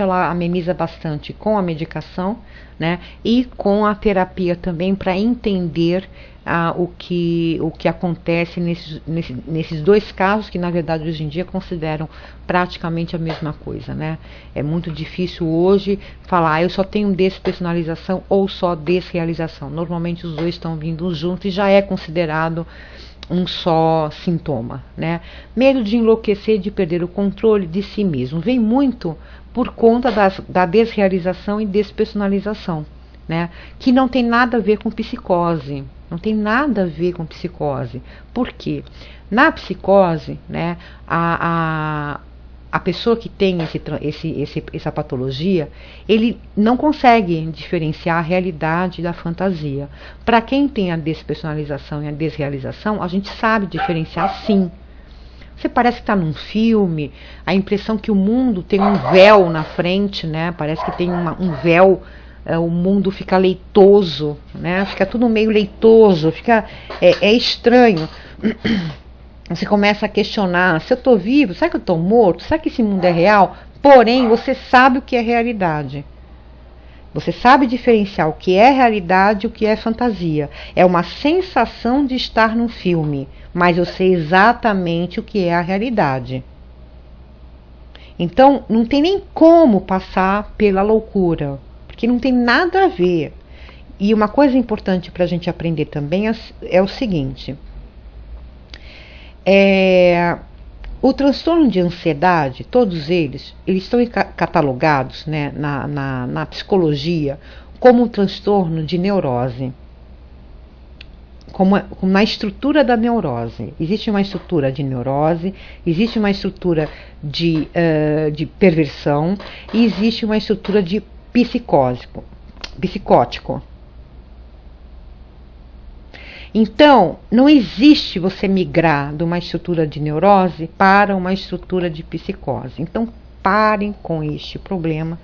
ela ameniza bastante com a medicação, né? E com a terapia também, para entender o que acontece nesses dois casos, que na verdade hoje em dia consideram praticamente a mesma coisa, né? É muito difícil hoje falar, eu só tenho despersonalização ou só desrealização. Normalmente os dois estão vindo juntos e já é considerado um só sintoma, né? Medo de enlouquecer, de perder o controle de si mesmo. Vem muito por conta da desrealização e despersonalização, né? Que não tem nada a ver com psicose. Não tem nada a ver com psicose. Por quê? Na psicose, né, a pessoa que tem essa patologia, ele não consegue diferenciar a realidade da fantasia. Para quem tem a despersonalização e a desrealização, a gente sabe diferenciar, sim. Você parece que está num filme, a impressão que o mundo tem um véu na frente, né? Parece que tem um véu, o mundo fica leitoso, né? Fica tudo meio leitoso, é estranho. Você começa a questionar, se eu estou vivo, será que eu estou morto? Será que esse mundo é real? Porém, você sabe o que é realidade. Você sabe diferenciar o que é realidade e o que é fantasia. É uma sensação de estar num filme, mas eu sei exatamente o que é a realidade. Então, não tem nem como passar pela loucura, porque não tem nada a ver. E uma coisa importante para a gente aprender também é o seguinte. O transtorno de ansiedade, todos eles estão catalogados, né, na psicologia como um transtorno de neurose, como na estrutura da neurose. Existe uma estrutura de neurose, existe uma estrutura de perversão e existe uma estrutura de psicótico. Então, não existe você migrar de uma estrutura de neurose para uma estrutura de psicose. Então, parem com este problema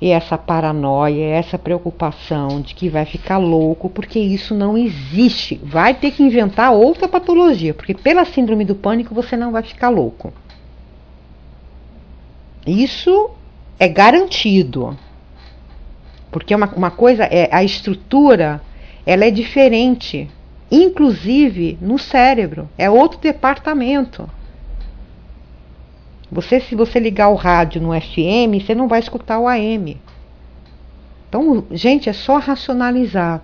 e essa paranoia, essa preocupação de que vai ficar louco, porque isso não existe. Vai ter que inventar outra patologia, porque pela síndrome do pânico você não vai ficar louco. Isso é garantido. Porque uma coisa é a estrutura, ela é diferente, inclusive no cérebro, é outro departamento. Se você ligar o rádio no FM, você não vai escutar o AM. Então, gente, é só racionalizar.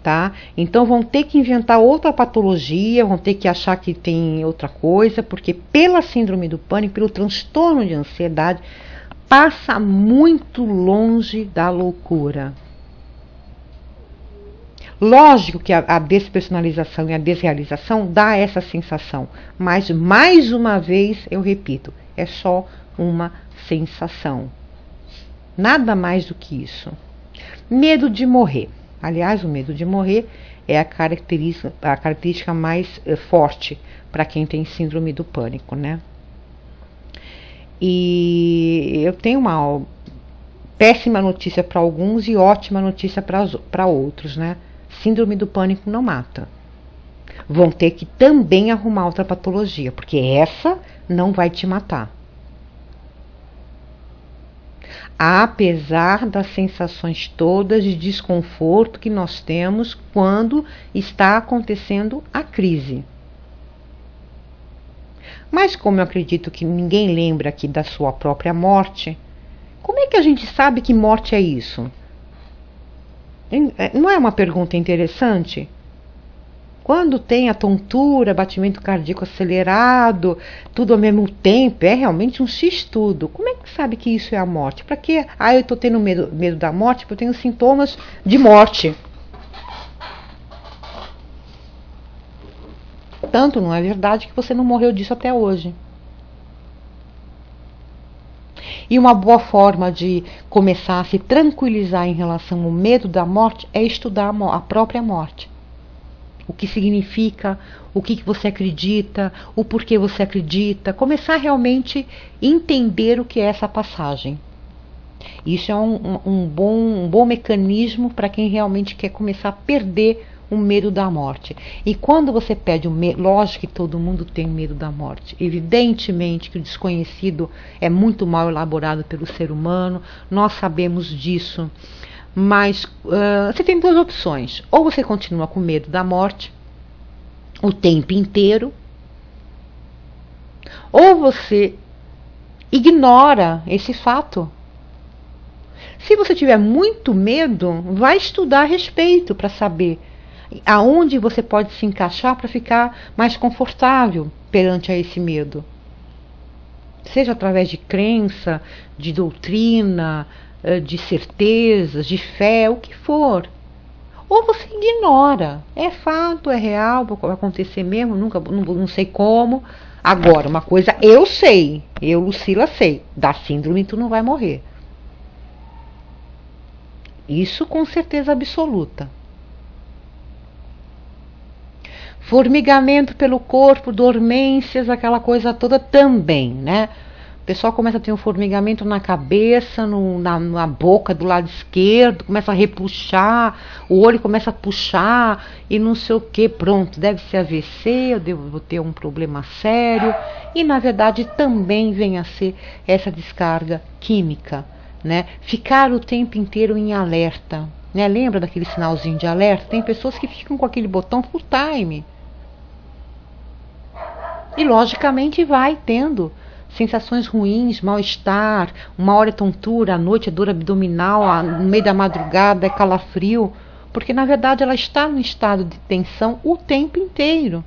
Tá? Então vão ter que inventar outra patologia, vão ter que achar que tem outra coisa, porque pela síndrome do pânico, pelo transtorno de ansiedade, passa muito longe da loucura. Lógico que a despersonalização e a desrealização dá essa sensação, mas mais uma vez eu repito, é só uma sensação. Nada mais do que isso. Medo de morrer. Aliás, o medo de morrer é a característica mais forte para quem tem síndrome do pânico, né? E eu tenho uma péssima notícia para alguns e ótima notícia para outros, né? Síndrome do pânico não mata. Vão ter que também arrumar outra patologia, porque essa não vai te matar. Apesar das sensações todas de desconforto que nós temos quando está acontecendo a crise. Mas como eu acredito que ninguém lembra aqui da sua própria morte, como é que a gente sabe que morte é isso? Não é uma pergunta interessante? Quando tem a tontura, batimento cardíaco acelerado, tudo ao mesmo tempo, é realmente um x-tudo. Como é que sabe que isso é a morte? Para quê? Eu estou tendo medo da morte porque eu tenho sintomas de morte. Tanto não é verdade que você não morreu disso até hoje. E uma boa forma de começar a se tranquilizar em relação ao medo da morte é estudar a própria morte. O que significa, o que você acredita, o porquê você acredita, começar realmente a entender o que é essa passagem. Isso é um bom mecanismo para quem realmente quer começar a perder o medo da morte. E quando você pede o medo, lógico que todo mundo tem medo da morte. Evidentemente que o desconhecido é muito mal elaborado pelo ser humano, nós sabemos disso. Mas você tem duas opções. Ou você continua com medo da morte o tempo inteiro, ou você ignora esse fato. Se você tiver muito medo, vai estudar a respeito para saber aonde você pode se encaixar para ficar mais confortável perante a esse medo. Seja através de crença, de doutrina, de certezas, de fé, o que for. Ou você ignora. É fato, é real, vai acontecer mesmo, não sei como. Agora, uma coisa eu sei, eu, Lucila, sei. Da síndrome tu não vai morrer. Isso com certeza absoluta. Formigamento pelo corpo, dormências, aquela coisa toda também, né? O pessoal começa a ter um formigamento na cabeça, na boca do lado esquerdo, começa a repuxar, o olho começa a puxar e não sei o que, pronto, deve ser AVC, eu devo ter um problema sério. E na verdade também vem a ser essa descarga química, né? Ficar o tempo inteiro em alerta, né? Lembra daquele sinalzinho de alerta? Tem pessoas que ficam com aquele botão full time. E logicamente vai tendo sensações ruins, mal-estar, uma hora é tontura, à noite é dor abdominal, no meio da madrugada é calafrio, porque na verdade ela está no estado de tensão o tempo inteiro.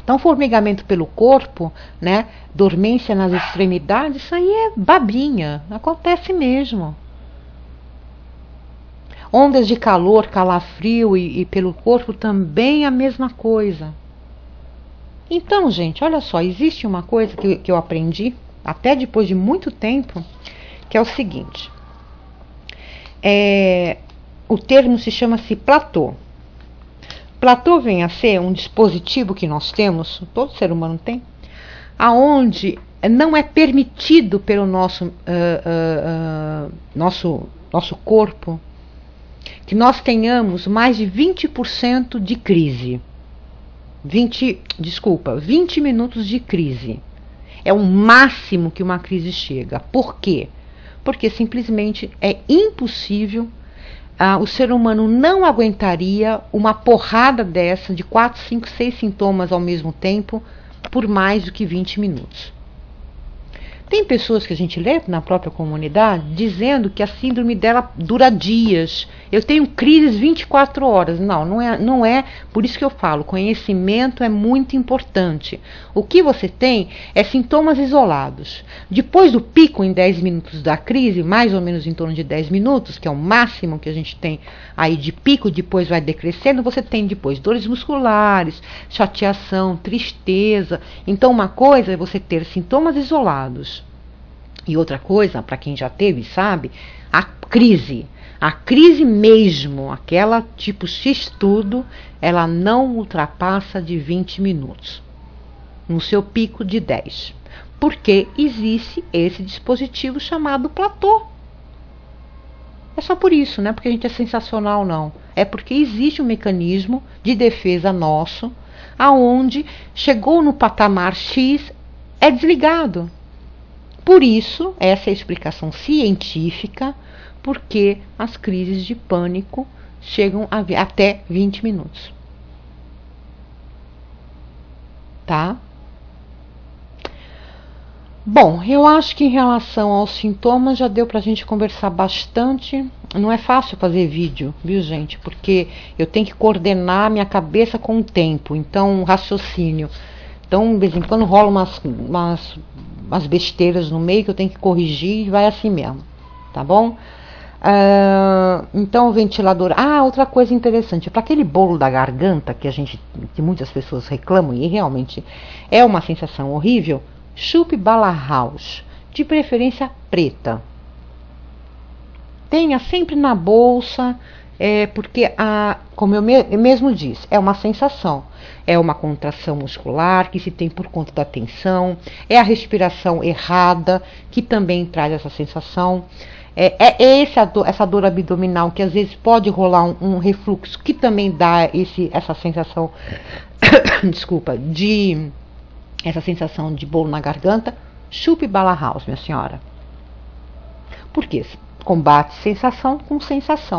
Então, formigamento pelo corpo, né, dormência nas extremidades, isso aí é babinha, acontece mesmo. Ondas de calor, calafrio e pelo corpo também a mesma coisa. Então, gente, olha só, existe uma coisa que eu aprendi, até depois de muito tempo, que é o seguinte. O termo se chama-se platô. Platô vem a ser um dispositivo que nós temos, todo ser humano tem, aonde não é permitido pelo nosso corpo que nós tenhamos mais de 20% de crise. 20 minutos de crise. É o máximo que uma crise chega. Por quê? Porque simplesmente é impossível, o ser humano não aguentaria uma porrada dessa de 4, 5, 6 sintomas ao mesmo tempo por mais do que 20 minutos. Tem pessoas que a gente lê na própria comunidade dizendo que a síndrome dela dura dias. Eu tenho crises 24 horas. Não é por isso que eu falo, conhecimento é muito importante. O que você tem é sintomas isolados. Depois do pico em 10 minutos da crise, mais ou menos em torno de 10 minutos, que é o máximo que a gente tem aí de pico, depois vai decrescendo, você tem depois dores musculares, chateação, tristeza. Então uma coisa é você ter sintomas isolados. E outra coisa, para quem já teve, sabe, a crise mesmo, aquela tipo X tudo, ela não ultrapassa de 20 minutos, no seu pico de 10. Porque existe esse dispositivo chamado platô. É só por isso, não é porque a gente é sensacional, não. É porque existe um mecanismo de defesa nosso, aonde chegou no patamar X, é desligado. Por isso, essa é a explicação científica, porque as crises de pânico chegam até 20 minutos. Tá? Bom, eu acho que em relação aos sintomas já deu pra gente conversar bastante. Não é fácil fazer vídeo, viu, gente? Porque eu tenho que coordenar minha cabeça com o tempo, então raciocínio. Então, de vez em quando rola umas besteiras no meio que eu tenho que corrigir e vai assim mesmo, tá bom? Então o ventilador. Outra coisa interessante, para aquele bolo da garganta que muitas pessoas reclamam e realmente é uma sensação horrível, chupe bala house, de preferência preta. Tenha sempre na bolsa, porque, como eu mesmo disse, é uma sensação. É uma contração muscular que se tem por conta da tensão, é a respiração errada que também traz essa sensação, essa dor abdominal, que às vezes pode rolar um refluxo, que também dá essa sensação, desculpa, essa sensação de bolo na garganta. Chupe Bala House, minha senhora. Por quê? Combate sensação com sensação.